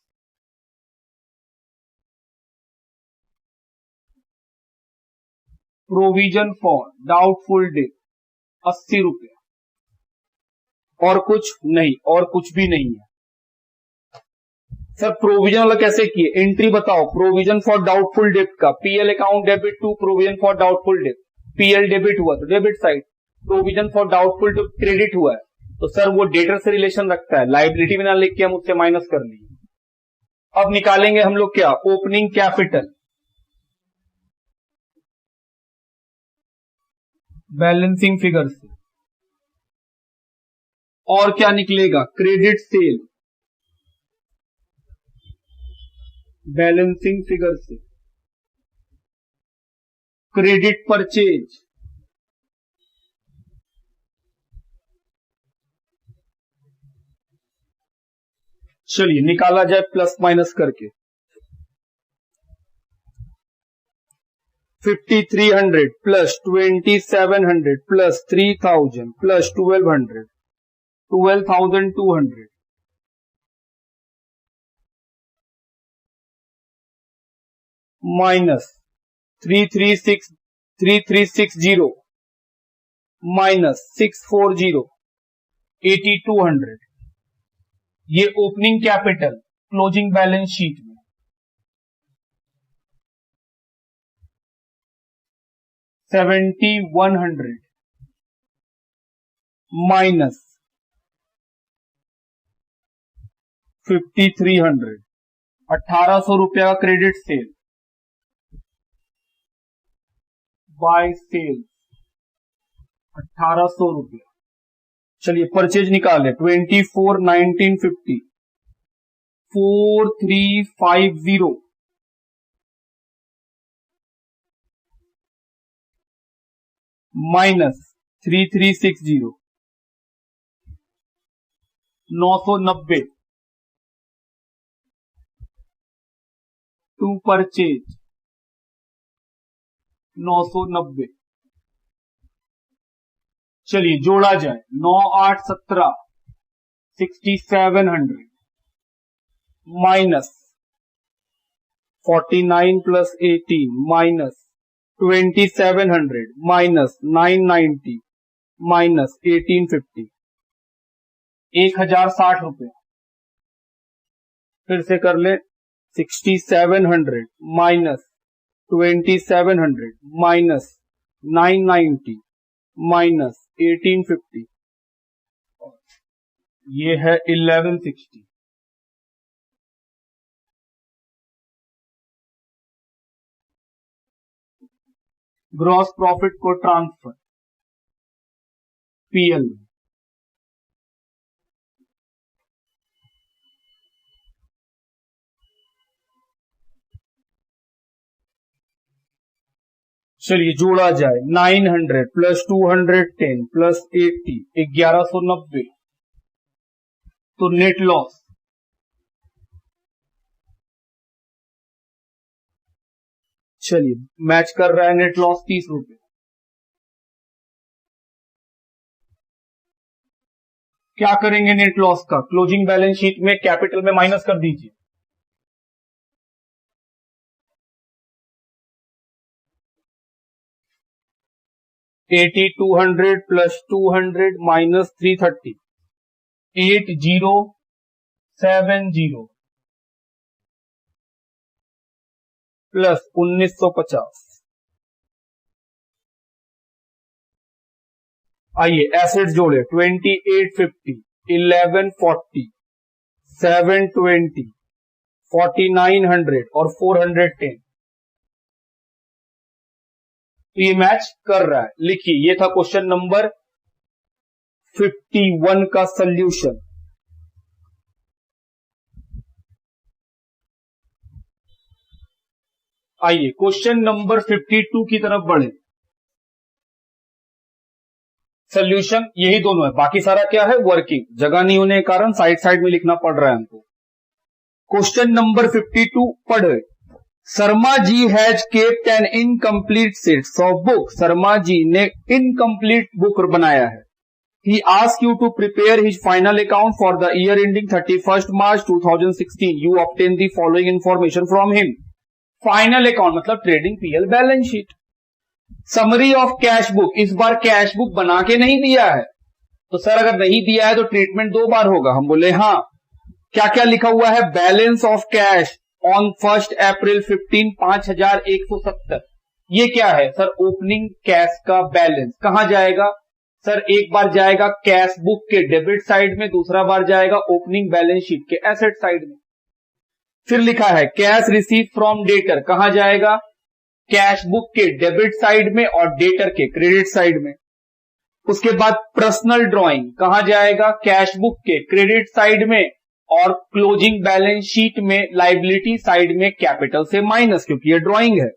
प्रोविजन फॉर डाउटफुल डेट 80 रुपया। और कुछ नहीं, और कुछ भी नहीं है। सर प्रोविजन वाला कैसे किए? एंट्री बताओ प्रोविजन फॉर डाउटफुल डेट का, PL account debit to provision for doubtful debt. PL debit हुआ तो debit side, provision for doubtful debt credit हुआ है तो सर वो डेटर से रिलेशन रखता है, लाइबिलिटी में ना लिख के हम उससे माइनस कर लेंगे। अब निकालेंगे हम लोग क्या? ओपनिंग कैपिटल, बैलेंसिंग फिगर से। और क्या निकलेगा? क्रेडिट सेल, बैलेंसिंग फिगर से। क्रेडिट परचेज, चलिए निकाला जाए प्लस माइनस करके। 5300 plus 2700 plus 3000 plus 1200, 12,200 minus 3360 minus 640, 8200। ये opening capital closing balance sheet में 7100 माइनस 5300, 1800 रुपया का क्रेडिट सेल बाय सेल 1800 रुपया। चलिए परचेज निकाले 24/19/50 4350 माइनस 3360 990 टू परचेज 990। चलिए जोड़ा जाए 9 8 17 6700 minus 49 plus 18 minus 2700 minus 990 minus 1850 1060 रुपया। फिर से कर ले 6700 माइनस 2700 माइनस 990 माइनस 1850 ये है 1160। ग्रॉस प्रॉफिट को ट्रांसफर पीएल में। चलिए जोड़ा जाए 900 प्लस 210 प्लस 80 1190 तो नेट लॉस चलिए मैच कर रहा है नेट लॉस 30 रुपए। क्या करेंगे नेट लॉस का? क्लोजिंग बैलेंस शीट में कैपिटल में माइनस कर दीजिए। $80,200 प्लस 200 माइनस 330 8070 प्लस 1950। आइए एसेट जोड़े 2850 1140 720 4900 और 410 तो ये मैच कर रहा है। लिखिए ये था क्वेश्चन नंबर 51 का सॉल्यूशन। आइए क्वेश्चन नंबर 52 की तरफ बढ़े। सॉल्यूशन यही दोनों है, बाकी सारा क्या है वर्किंग, जगह नहीं होने के कारण साइड साइड में लिखना पड़ रहा है हमको। क्वेश्चन नंबर 52 पढ़े। Sharma ji has kept an incomplete sets of book. Sharma ji ने इनकम्प्लीट बुक बनाया है। He ask you to prepare his final account for the year ending 31 March 2016। You obtain the following information from him. Final account मतलब trading PL balance sheet. Summary of cash book, इस बार cash book बना के नहीं दिया है तो sir अगर नहीं दिया है तो ट्रीटमेंट 2 बार होगा। हम बोले हाँ। क्या क्या लिखा हुआ है? बैलेंस ऑफ कैश ऑन 1 अप्रैल 15 5170। ये क्या है सर? ओपनिंग कैश का बैलेंस। कहां जाएगा सर? एक बार जाएगा कैश बुक के डेबिट साइड में, दूसरा बार जाएगा ओपनिंग बैलेंस शीट के एसेट साइड में। फिर लिखा है कैश रिसीव फ्रॉम डेटर। कहां जाएगा? कैश बुक के डेबिट साइड में और डेटर के क्रेडिट साइड में। उसके बाद पर्सनल ड्रॉइंग कहां जाएगा? कैश बुक के क्रेडिट साइड में और क्लोजिंग बैलेंस शीट में लायबिलिटी साइड में कैपिटल से माइनस, क्योंकि ये ड्रॉइंग है।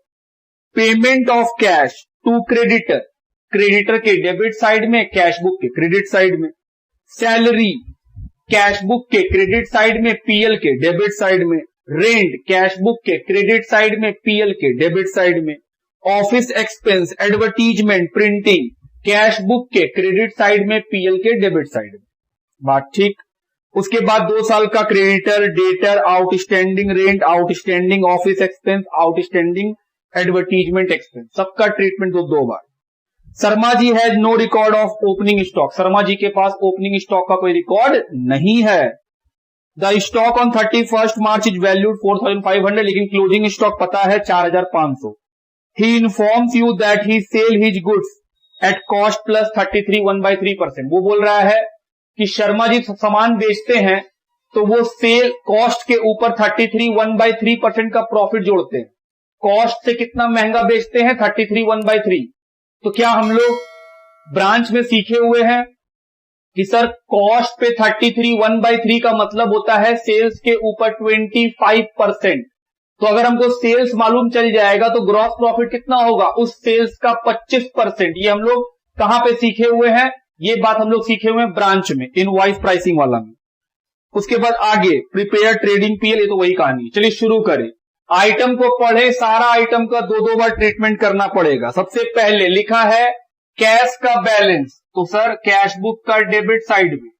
Payment of cash to creditor, creditor के डेबिट साइड में, कैश बुक के क्रेडिट साइड में। सैलरी कैश बुक के क्रेडिट साइड में, पीएल के डेबिट साइड में। रेंट कैश बुक के क्रेडिट साइड में, पीएल के डेबिट साइड में। Office expense advertisement printing cash book के क्रेडिट साइड में, पीएल के डेबिट साइड में। बात ठीक। उसके बाद 2 साल का creditor, debtor, outstanding rent, outstanding office expense, outstanding advertisement expense, सबका ट्रीटमेंट 2 बार। Sharma ji has no record of opening stock. Sharma ji के पास ओपनिंग स्टॉक का कोई रिकॉर्ड नहीं है। The stock on 31 March is valued 4500, लेकिन क्लोजिंग स्टॉक पता है 4500। He informs you that he sell his goods at cost plus 33 1/3%। वो बोल रहा है कि शर्मा जी सामान बेचते हैं तो वो सेल कॉस्ट के ऊपर 33 1/3% का प्रॉफिट जोड़ते हैं। कॉस्ट से कितना महंगा बेचते हैं? 33 1/3। तो क्या हम लोग ब्रांच में सीखे हुए हैं कि सर कॉस्ट पे 33 1/3 का मतलब होता है सेल्स के ऊपर 25%। तो अगर हमको सेल्स मालूम चल जाएगा तो ग्रॉस प्रॉफिट कितना होगा? उस सेल्स का 25%। ये हम लोग कहां पे सीखे हुए हैं? ये बात हम लोग सीखे हुए हैं ब्रांच में, इनवॉइस प्राइसिंग वाला में। उसके बाद आगे प्रिपेयर ट्रेडिंग पीएल, ये तो वही कहानी। चलिए शुरू करें। आइटम को पढ़े, सारा आइटम का दो बार ट्रीटमेंट करना पड़ेगा। सबसे पहले लिखा है कैश का बैलेंस, तो सर कैश बुक का डेबिट साइड में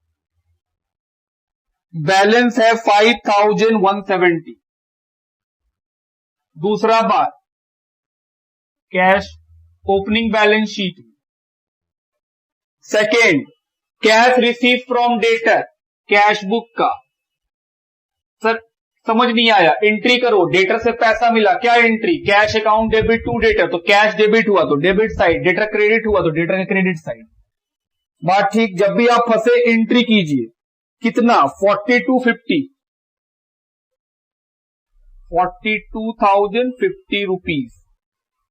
बैलेंस है 5170। दूसरा बात कैश ओपनिंग बैलेंस शीट में। Second cash receive from debtor, cash book का। सर समझ नहीं आया, एंट्री करो, डेटर से पैसा मिला, क्या entry? Cash account debit to debtor, तो कैश डेबिट हुआ तो डेबिट साइड, डेटर क्रेडिट हुआ तो डेटर का क्रेडिट साइड। बात ठीक। जब भी आप फंसे एंट्री कीजिए। कितना? 42,050 रुपीज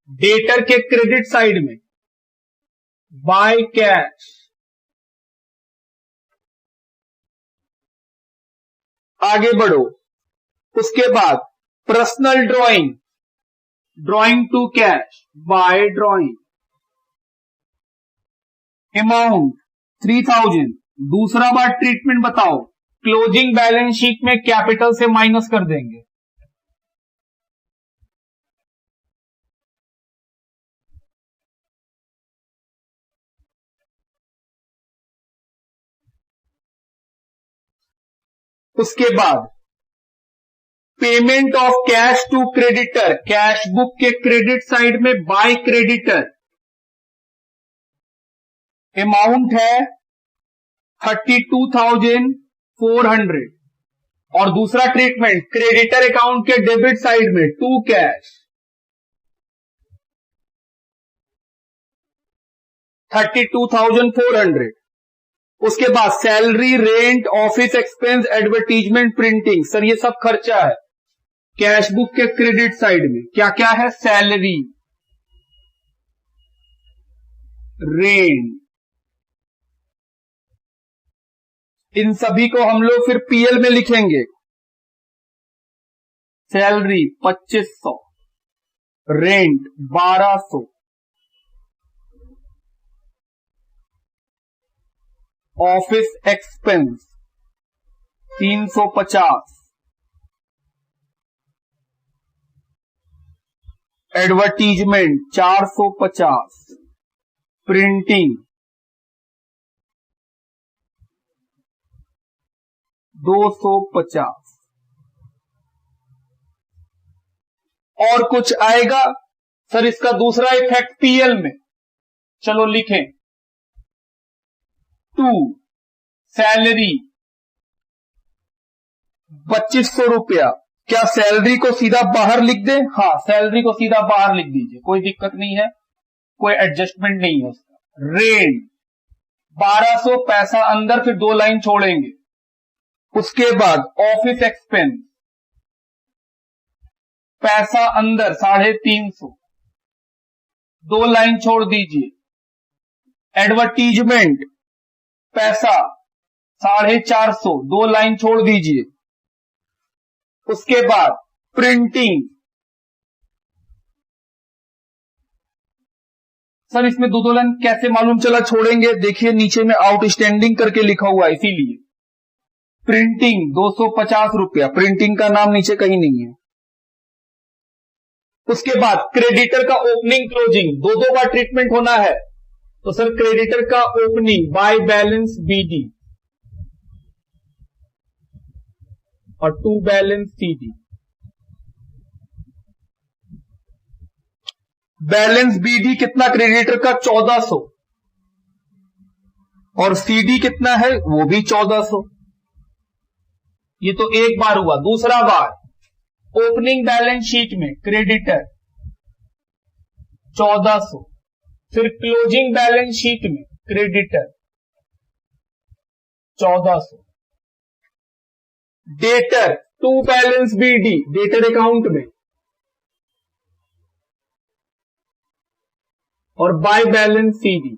डेटर के क्रेडिट साइड में बाय कैश। आगे बढ़ो। उसके बाद personal drawing, drawing to cash by drawing, amount 3000। दूसरा बार ट्रीटमेंट बताओ। क्लोजिंग बैलेंस शीट में कैपिटल से माइनस कर देंगे। उसके बाद payment of cash to creditor, cash book के क्रेडिट साइड में बाय क्रेडिटर, अमाउंट है 32,400। और दूसरा ट्रीटमेंट क्रेडिटर अकाउंट के डेबिट साइड में टू कैश 32,400। उसके बाद salary, rent, office expense, advertisement, printing. Sir ये सब खर्चा है कैश बुक के क्रेडिट साइड में। क्या क्या है? सैलरी, रेंट, इन सभी को हम लोग फिर पीएल में लिखेंगे। Salary 2500, rent 1200, office expense 350, advertisement 450, printing 250। और कुछ आएगा? सर इसका दूसरा इफेक्ट पीएल में, चलो लिखें। टू सैलरी 2500 रुपया। क्या सैलरी को सीधा बाहर लिख दें? हाँ, सैलरी को सीधा बाहर लिख दीजिए, कोई दिक्कत नहीं है, कोई एडजस्टमेंट नहीं है उसका। रेंट 1200, पैसा अंदर, फिर 2 लाइन छोड़ेंगे। उसके बाद ऑफिस एक्सपेंस, पैसा अंदर 350, 2 लाइन छोड़ दीजिए। एडवर्टीजमेंट पैसा 450, 2 लाइन छोड़ दीजिए। उसके बाद प्रिंटिंग, सर इसमें 2 लाइन कैसे मालूम चला छोड़ेंगे? देखिए नीचे में आउटस्टैंडिंग करके लिखा हुआ है, इसीलिए। प्रिंटिंग 250 रुपया, प्रिंटिंग का नाम नीचे कहीं नहीं है। उसके बाद क्रेडिटर का ओपनिंग क्लोजिंग 2 बार ट्रीटमेंट होना है, तो सर क्रेडिटर का ओपनिंग बाय बैलेंस बीडी और to balance CD. Balance BD कितना? क्रेडिटर का 1400, और सीडी कितना है? वो भी 1400। ये तो एक बार हुआ। दूसरा बार ओपनिंग बैलेंस शीट में क्रेडिटर 1400, फिर क्लोजिंग बैलेंस शीट में creditor 1400। Debtor to balance BD, debtor account में, और बाय बैलेंस सीडी।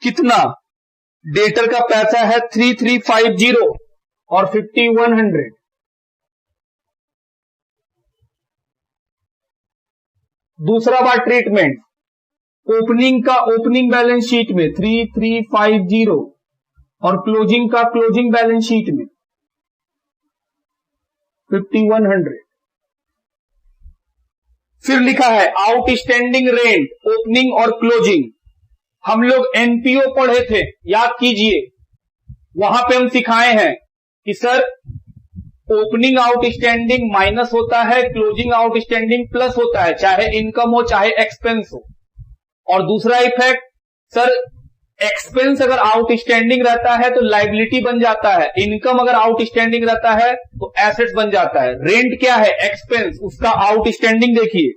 कितना? डेटर का पैसा है 3350 और 5100। दूसरा बार ट्रीटमेंट, ओपनिंग का ओपनिंग बैलेंस शीट में 3350 और क्लोजिंग का क्लोजिंग बैलेंस शीट में 5100। फिर लिखा है आउटस्टैंडिंग रेंट, ओपनिंग और क्लोजिंग। हम लोग एनपीओ पढ़े थे, याद कीजिए, वहां पे हम सिखाए हैं कि सर ओपनिंग आउटस्टैंडिंग माइनस होता है, क्लोजिंग आउटस्टैंडिंग प्लस होता है, चाहे इनकम हो चाहे एक्सपेंस हो। और दूसरा इफेक्ट, सर एक्सपेंस अगर आउटस्टैंडिंग रहता है तो लाइबिलिटी बन जाता है, इनकम अगर आउटस्टैंडिंग रहता है तो एसेट्स बन जाता है। रेंट क्या है? एक्सपेंस, उसका आउटस्टैंडिंग देखिए,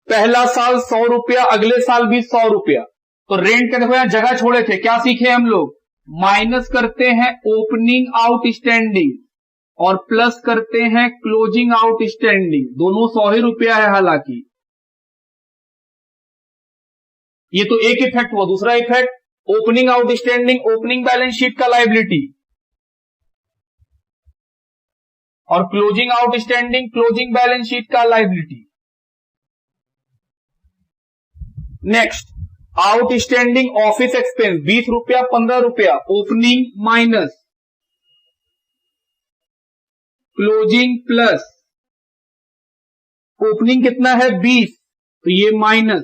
पहला साल 100 रुपया, अगले साल भी 100 रुपया। तो रेंट का देखो यहां जगह छोड़े थे, क्या सीखे हम लोग? माइनस करते हैं ओपनिंग आउटस्टैंडिंग और प्लस करते हैं क्लोजिंग आउटस्टैंडिंग, दोनों 100 ही रुपया है हालांकि। ये तो एक इफेक्ट हुआ। दूसरा effect, opening outstanding opening balance sheet का लायबिलिटी और closing outstanding closing balance sheet का liability. Next, outstanding office expense 20 रुपया 15 रुपया, opening minus closing plus. Opening कितना है? 20, तो ये माइनस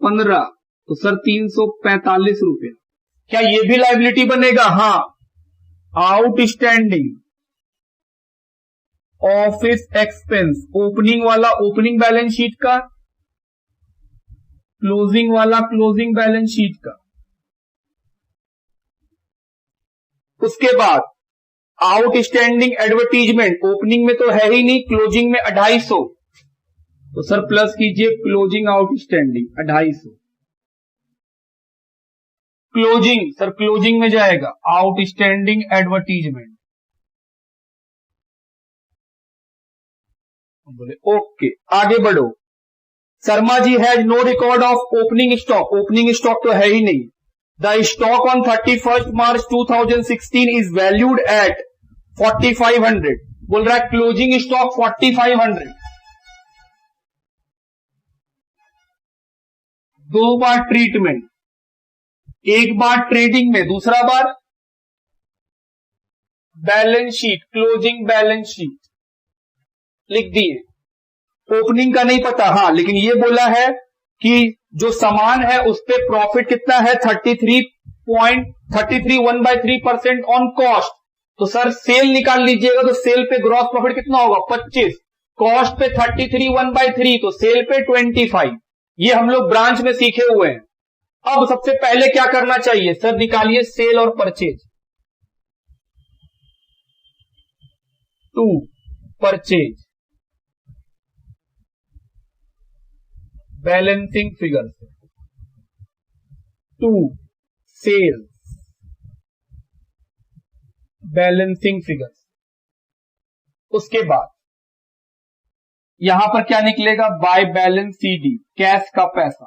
15, तो सर 345 रुपया। क्या ये भी लायबिलिटी बनेगा? हाँ, आउटस्टैंडिंग ऑफिस एक्सपेंस, ओपनिंग वाला ओपनिंग बैलेंस शीट का, क्लोजिंग वाला क्लोजिंग बैलेंस शीट का। उसके बाद आउटस्टैंडिंग एडवर्टीजमेंट, ओपनिंग में तो है ही नहीं, क्लोजिंग में 250, तो सर प्लस कीजिए closing outstanding 250। Closing, sir closing में जाएगा आउटस्टैंडिंग एडवर्टीजमेंट। बोले ओके, आगे बढ़ो। Sharma ji has no record of opening stock, opening stock तो है ही नहीं। The stock on 31 March 2016 is valued at 4500। बोल रहा है क्लोजिंग स्टॉक 4500। दो बार ट्रीटमेंट, एक बार ट्रेडिंग में, दूसरा बार balance sheet, closing balance sheet लिख दिए। ओपनिंग का नहीं पता, हाँ, लेकिन ये बोला है कि जो सामान है उस पे प्रॉफिट कितना है? 33.1/3% ऑन कॉस्ट। तो सर सेल निकाल लीजिएगा, तो सेल पे ग्रॉस प्रॉफिट कितना होगा? 25, कॉस्ट पे 33 1/3, तो सेल पे 25। ये हम लोग ब्रांच में सीखे हुए हैं। अब सबसे पहले क्या करना चाहिए? सर निकालिए सेल और purchase. To purchase, balancing figure से, टू सेल्स, बैलेंसिंग फिगर। उसके बाद यहां पर क्या निकलेगा? बाय बैलेंस सीडी, कैश का पैसा,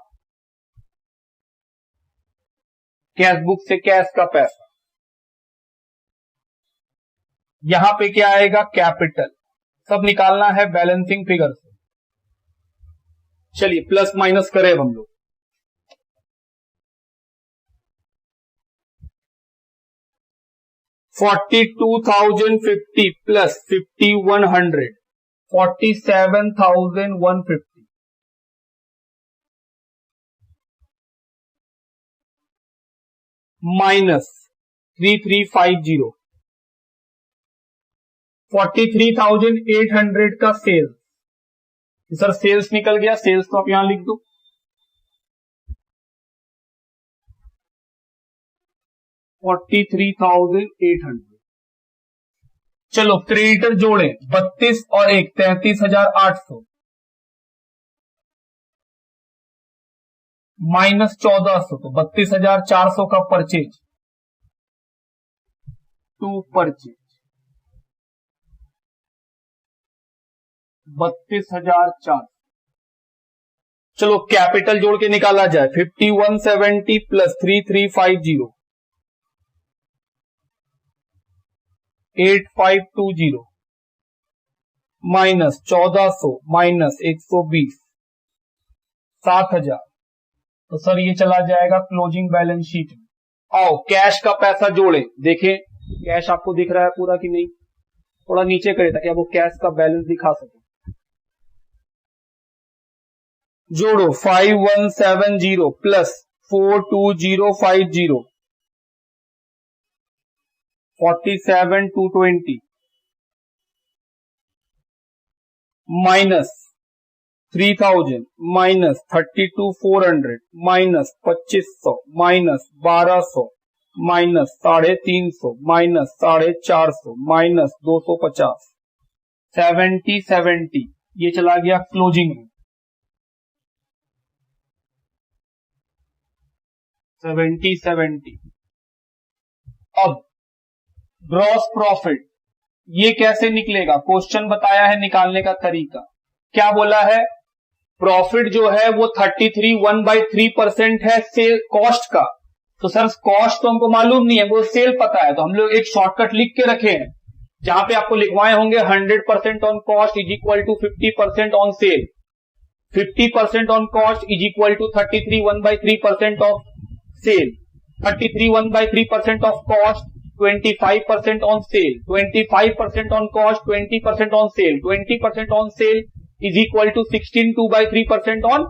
कैश बुक से कैश का पैसा। यहां पे क्या आएगा? कैपिटल। सब निकालना है बैलेंसिंग फिगर से। चलिए प्लस माइनस करें हम लोग। $42,050 प्लस 5100, 47,150 माइनस 3350, 43,800 का सेल्स। सर सेल्स निकल गया, सेल्स तो आप यहां लिख दो। $43,800। चलो क्रेडिटर जोड़े, 32 और 1 33,800। माइनस 1400, तो 32,400 का परचेज टू परचेज 32,400। चलो कैपिटल जोड़ के निकाला जाए। 5170 प्लस 3350 8520 माइनस 1400 माइनस 120 7,000। तो सर ये चला जाएगा क्लोजिंग बैलेंस शीट में। आओ कैश का पैसा जोड़े, देखें कैश आपको दिख रहा है पूरा कि नहीं, थोड़ा नीचे करें ताकि आपको कैश का बैलेंस दिखा सके। जोड़ो 5170 plus 42050 47,220 minus 3,000 minus 32,400 minus 2,500 minus 1,200 minus 350 minus 450 minus 250 70 ये चला गया क्लोजिंग में। 70 अब ग्रॉस प्रॉफिट ये कैसे निकलेगा, क्वेश्चन बताया है निकालने का तरीका। क्या बोला है, प्रॉफिट जो है वो 33 है सेल कॉस्ट का। तो सर कॉस्ट तो हमको मालूम नहीं है, वो सेल पता है, तो हम लोग एक शॉर्टकट लिख के रखे हैं जहां पे आपको लिखवाए होंगे 100% on cost is equal to 50% on sale. 50% on cost is equal to 33 of sale. 33 of cost 25% on sale. 25% on cost 20% on sale. 20% on sale is equal to 16 on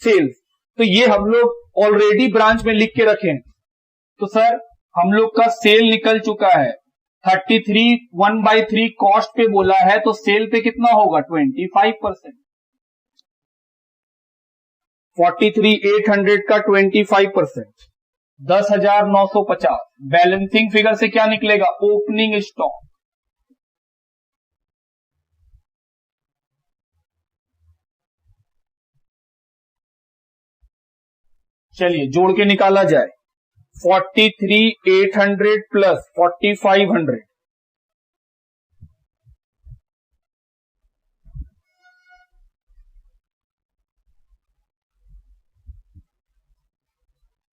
sales. तो ये हम लोग ऑलरेडी ब्रांच में लिख के रखे हैं। तो सर हम लोग का सेल निकल चुका है, 33 कॉस्ट पे बोला है तो सेल पे कितना होगा 25%। 43,800 का 25% 10,950। बैलेंसिंग फिगर से क्या निकलेगा, ओपनिंग स्टॉक। चलिए जोड़ के निकाला जाए। 43,800 प्लस 4,500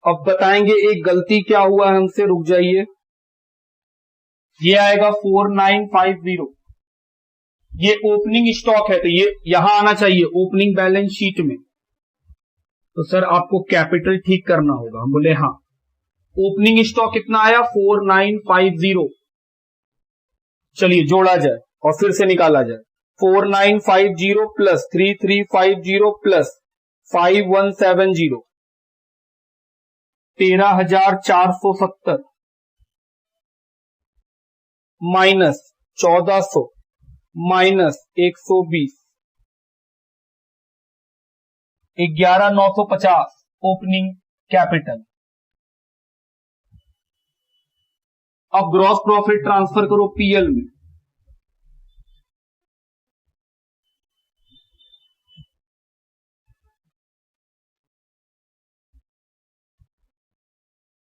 अब बताएंगे एक गलती क्या हुआ है हमसे, रुक जाइए। ये आएगा 4950, ये ओपनिंग स्टॉक है तो ये यहां आना चाहिए ओपनिंग बैलेंस शीट में। तो सर आपको कैपिटल ठीक करना होगा। हम बोले हाँ, ओपनिंग स्टॉक कितना आया 4950। चलिए जोड़ा जाए और फिर से निकाला जाए। 4950 plus 3350 plus 5170 13,470 minus 1,400 minus 120 11,950 opening capital. अब ग्रॉस प्रॉफिट ट्रांसफर करो पीएल में।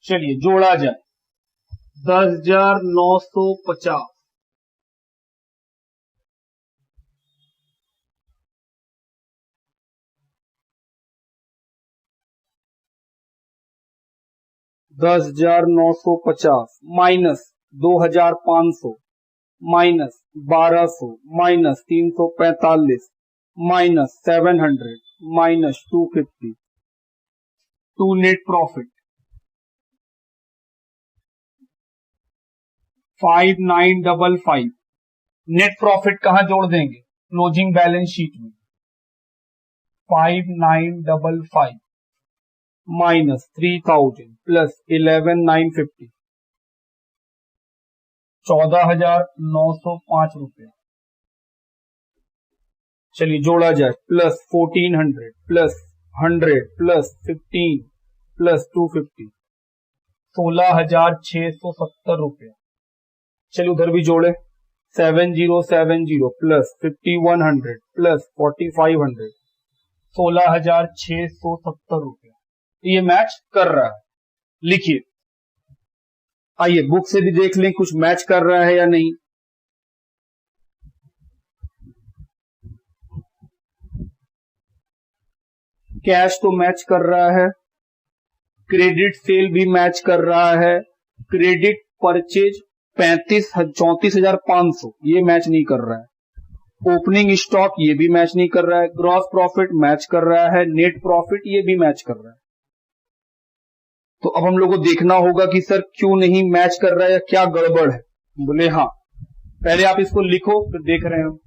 चलिए जोड़ा जाए। 10,950 10,950 minus 2,500 minus 1,200 minus 345 minus 700 minus 250 to net profit 5,955। Net profit कहां जोड़ देंगे, क्लोजिंग बैलेंस शीट में। 5,955 माइनस 3,000 प्लस 11,950 14,905 रुपया। चलिए जोड़ा जाए। प्लस 1,400 प्लस 100 प्लस 15 प्लस 250 16,670 रुपया। चलिए उधर भी जोड़े। 7,070 प्लस 5,100 प्लस 4,500 16,670 रुपया। ये मैच कर रहा है। लिखिए, आइए बुक से भी देख लें कुछ मैच कर रहा है या नहीं। कैश तो मैच कर रहा है, क्रेडिट सेल भी मैच कर रहा है, क्रेडिट परचेज 34,500 ये मैच नहीं कर रहा है, ओपनिंग स्टॉक ये भी मैच नहीं कर रहा है, ग्रॉस प्रॉफिट मैच कर रहा है, नेट प्रॉफिट ये भी मैच कर रहा है। तो अब हम लोग को देखना होगा कि सर क्यों नहीं मैच कर रहा है या क्या गड़बड़ है। बोले हाँ, पहले आप इसको लिखो फिर देख रहे हो।